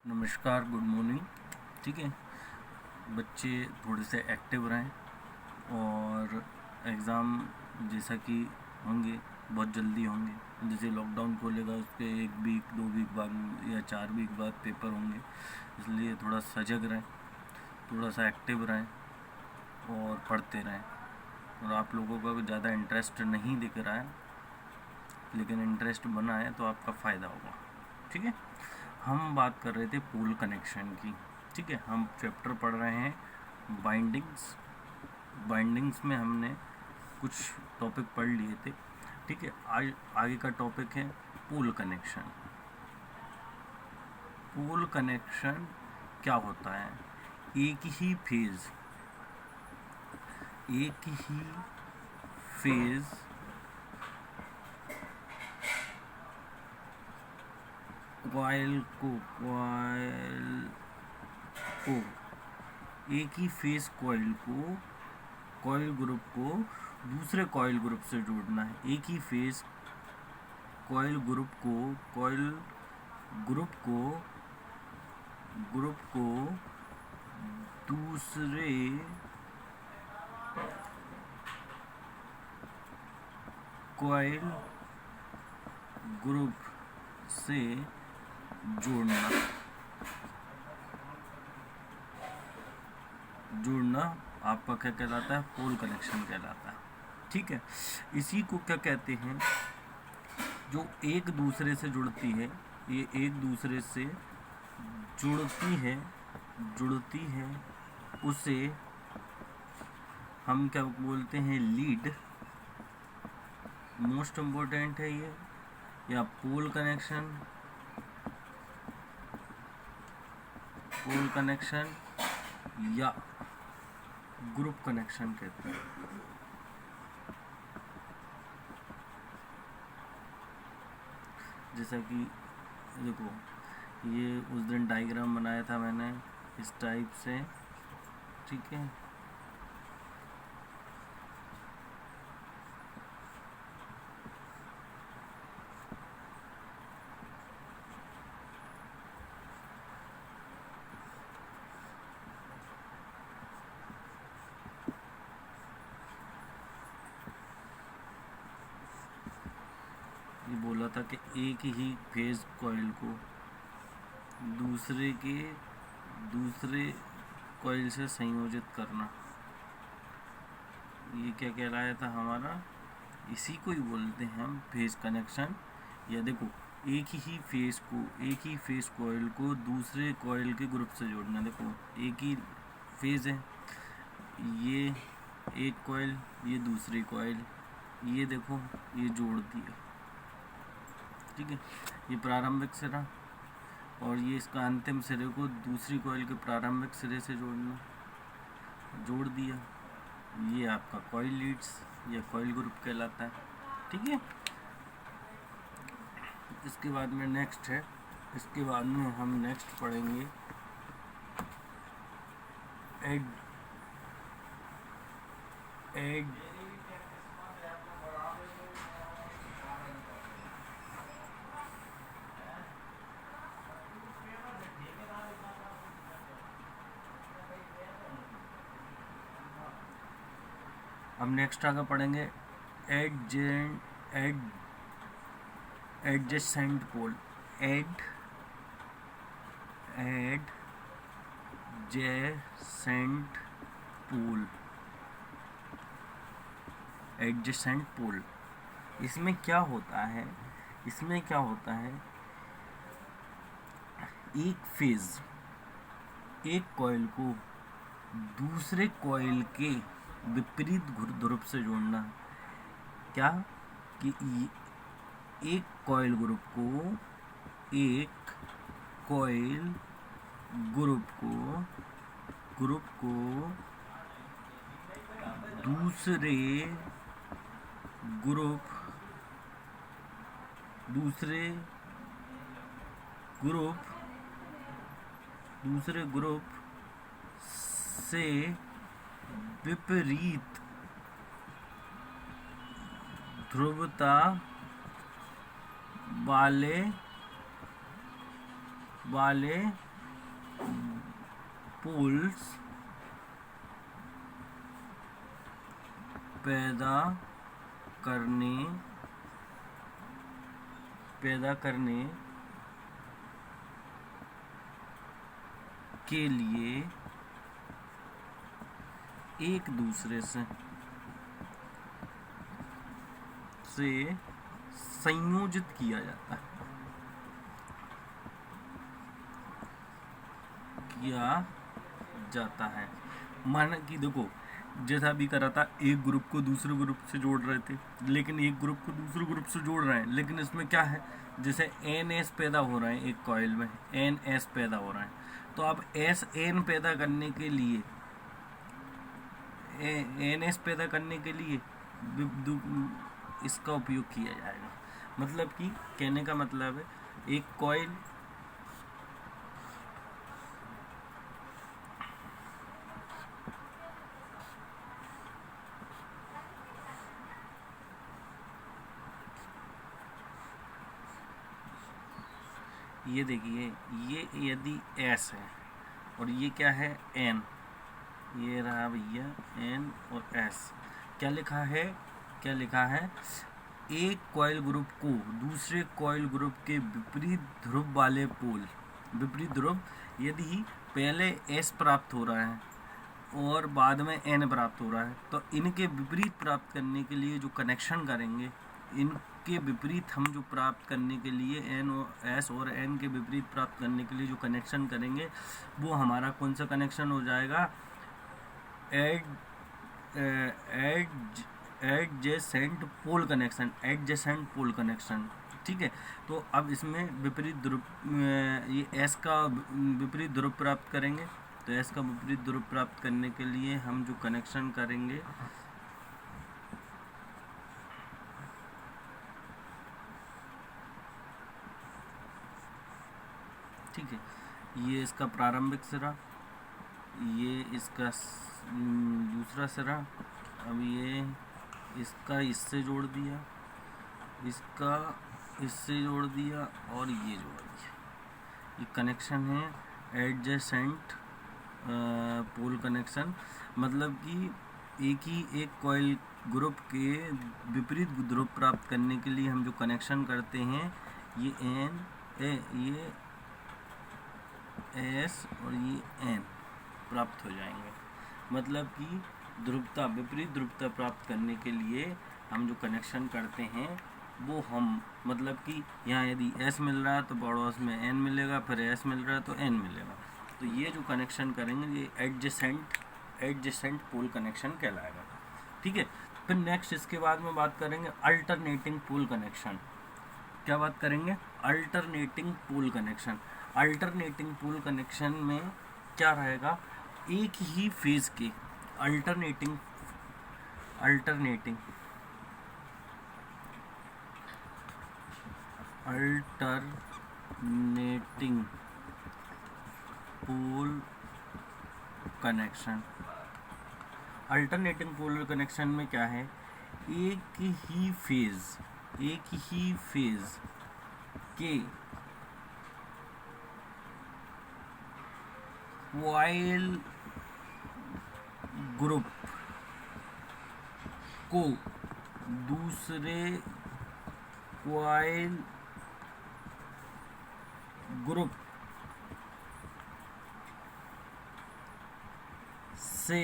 नमस्कार, good morning. ठीक है, बच्चे थोड़े से एक्टिव रहें और एग्ज़ाम जैसा कि होंगे बहुत जल्दी होंगे। जैसे लॉकडाउन खोलेगा उसके 1 वीक 2 वीक बाद या 4 वीक बाद पेपर होंगे, इसलिए थोड़ा सजग रहें, थोड़ा सा एक्टिव रहें और पढ़ते रहें। और आप लोगों का ज़्यादा इंटरेस्ट नहीं दिख रहा है, लेकिन इंटरेस्ट बना है तो आपका फ़ायदा होगा। ठीक है, हम बात कर रहे थे पूल कनेक्शन की। ठीक है, हम चैप्टर पढ़ रहे हैं बाइंडिंग्स में हमने कुछ टॉपिक पढ़ लिए थे। ठीक है, आज आगे का टॉपिक है पूल कनेक्शन। पूल कनेक्शन क्या होता है? एक ही फेज कॉइल को एक ही फेस कॉइल ग्रुप को दूसरे कॉइल ग्रुप से जोड़ना है। एक ही फेस कॉइल ग्रुप को दूसरे कॉइल ग्रुप से जोड़ना आपका क्या कहलाता है? पोल कनेक्शन कहलाता है। ठीक है, इसी को क्या कहते हैं? जो एक दूसरे से जुड़ती है, ये एक दूसरे से जुड़ती है उसे हम क्या बोलते हैं? लीड। मोस्ट इम्पोर्टेंट है ये, या पोल कनेक्शन या ग्रुप कनेक्शन कहते हैं। जैसा कि देखो, ये उस दिन डायग्राम बनाया था मैंने इस टाइप से। ठीक है, ये बोला था कि एक ही फेज कॉइल को दूसरे कॉइल से संयोजित करना, ये क्या कहलाया था हमारा? इसी को ही बोलते हैं हम फेज कनेक्शन। या देखो, एक ही फेज कॉइल को दूसरे कॉइल के ग्रुप से जोड़ना। देखो, एक ही फेज है, ये एक कॉइल, ये दूसरी कॉइल, ये देखो ये जोड़ दिया। ठीक है, ये प्रारंभिक सिरा और ये इसका अंतिम सिरे को दूसरी कॉइल के प्रारंभिक सिरे से जोड़ दिया। ये आपका कॉइल लीड्स या कॉइल ग्रुप कहलाता है। ठीक है, इसके बाद में हम नेक्स्ट पढ़ेंगे एड हम नेक्स्ट आगे पढ़ेंगे एडजेसेंट पोल। एडजेसेंट पोल, इसमें क्या होता है? एक कॉइल को दूसरे कॉइल के विपरीत ध्रुव से जोड़ना। क्या कि एक कॉइल ग्रुप को दूसरे ग्रुप से विपरीत ध्रुवता वाले पोल्स पैदा करने के लिए एक दूसरे से संयोजित किया जाता है। माना कि देखो, जैसा भी करा था, एक ग्रुप को दूसरे ग्रुप से जोड़ रहे थे, लेकिन एक ग्रुप को दूसरे ग्रुप से जोड़ रहे हैं, लेकिन इसमें क्या है, जैसे NS पैदा हो रहा है, एक कॉइल में NS पैदा हो रहा है, तो अब SN पैदा करने के लिए NS पैदा करने के लिए इसका उपयोग किया जाएगा। मतलब कि कहने का मतलब है, एक कॉइल ये देखिए, ये यदि S है और ये क्या है N, ये रहा भैया N और S, क्या लिखा है, एक कॉइल ग्रुप को दूसरे कॉइल ग्रुप के विपरीत ध्रुव वाले पोल, विपरीत ध्रुव यदि पहले S प्राप्त हो रहा है और बाद में N प्राप्त हो रहा है, तो इनके विपरीत प्राप्त करने के लिए जो कनेक्शन करेंगे, इनके विपरीत हम जो प्राप्त करने के लिए N और S और N के विपरीत प्राप्त करने के लिए जो कनेक्शन करेंगे, वो हमारा कौन सा कनेक्शन हो जाएगा, एडजेसेंट पोल कनेक्शन, ठीक है। तो अब इसमें विपरीत ध्रुव, ये S का विपरीत ध्रुव प्राप्त करेंगे, तो S का विपरीत ध्रुव प्राप्त करने के लिए हम जो कनेक्शन करेंगे, ठीक है, ये इसका प्रारंभिक सिरा, ये इसका दूसरा सिरा, अब ये इसका इससे जोड़ दिया, इसका इससे जोड़ दिया और ये जोड़ दिया, ये कनेक्शन है एडजेसेंट पोल कनेक्शन। मतलब कि एक कॉइल ग्रुप के विपरीत ध्रुव प्राप्त करने के लिए हम जो कनेक्शन करते हैं, ये ये S और ये N प्राप्त हो जाएंगे। मतलब कि ध्रुवता, विपरीत ध्रुवता प्राप्त करने के लिए हम जो कनेक्शन करते हैं, वो हम, मतलब कि यहाँ यदि S मिल रहा है तो पड़ोस में N मिलेगा, फिर S मिल रहा है तो N मिलेगा, तो ये जो कनेक्शन करेंगे ये एडजेसेंट पोल कनेक्शन कहलाएगा, ठीक है। फिर नेक्स्ट इसके बाद में बात करेंगे अल्टरनेटिंग पोल कनेक्शन। क्या बात करेंगे, alternating pole connection. Alternating pole connection में क्या रहेगा, एक ही फेज के alternating pole connection. Alternating pole connection में क्या है, एक ही फेज के कॉइल ग्रुप को दूसरे कॉइल ग्रुप से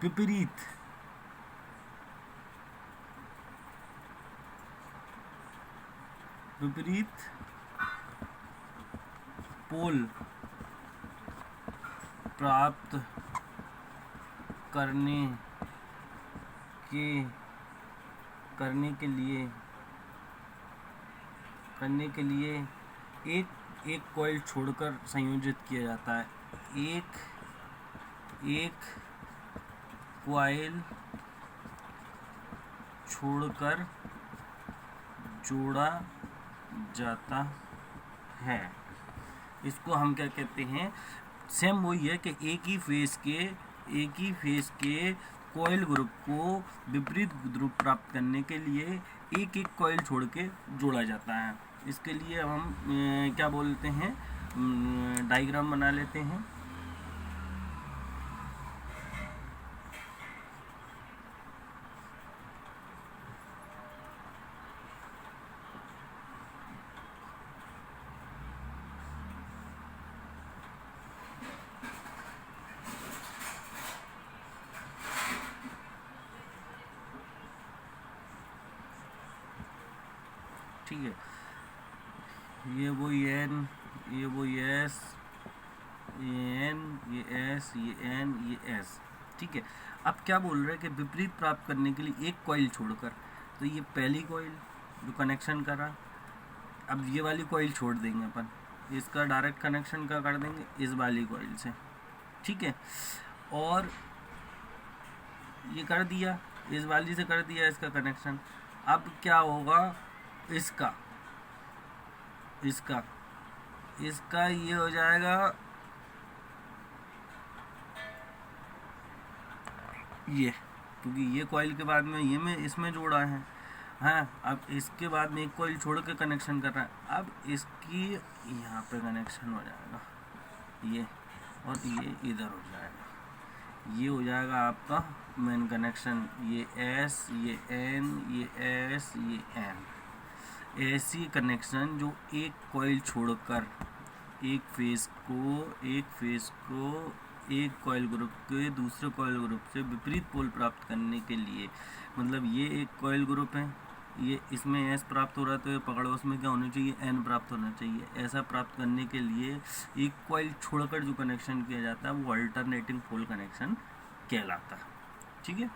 विपरीत पोल प्राप्त करने के लिए एक कॉइल छोड़कर संयोजित किया जाता है। एक कॉइल छोड़कर जोड़ा जाता है। इसको हम क्या कहते हैं, सेम वही है कि एक ही फेज के कॉइल ग्रुप को विपरीत ध्रुव प्राप्त करने के लिए एक एक कॉइल छोड़ के जोड़ा जाता है। इसके लिए हम क्या बोलते हैं, डायग्राम बना लेते हैं। ठीक है, ये वो एन, ये वो एस, ये एन, ये एस, ये एन, ये एस। ठीक है, अब क्या बोल रहे हैं कि विपरीत प्राप्त करने के लिए एक कॉइल छोड़कर, तो ये पहली कॉइल जो कनेक्शन करा, अब ये वाली कॉइल छोड़ देंगे अपन, इसका डायरेक्ट कनेक्शन का कर देंगे इस वाली कॉइल से। ठीक है, और ये कर दिया, इस वाली से कर दिया इसका कनेक्शन। अब क्या होगा, इसका इसका इसका ये हो जाएगा ये, क्योंकि ये कॉइल के बाद में ये में इसमें जोड़ा है। हाँ, अब इसके बाद में एक कॉइल छोड़ के कनेक्शन कर रहा है, अब इसकी यहाँ पे कनेक्शन हो जाएगा ये, और ये इधर हो जाएगा, ये हो जाएगा आपका मेन कनेक्शन। ये एस, ये एन, ये एस, ये एन, ऐसी कनेक्शन जो एक कॉइल छोड़कर एक फेस को एक कॉइल ग्रुप के दूसरे कॉइल ग्रुप से विपरीत पोल प्राप्त करने के लिए, मतलब ये एक कॉइल ग्रुप है, ये इसमें एस प्राप्त हो रहा है तो ये पकड़ो, उसमें क्या होना चाहिए, एन प्राप्त होना चाहिए। ऐसा प्राप्त करने के लिए एक कॉइल छोड़कर जो कनेक्शन किया जाता है वो अल्टरनेटिंग पोल कनेक्शन कहलाता है। ठीक है।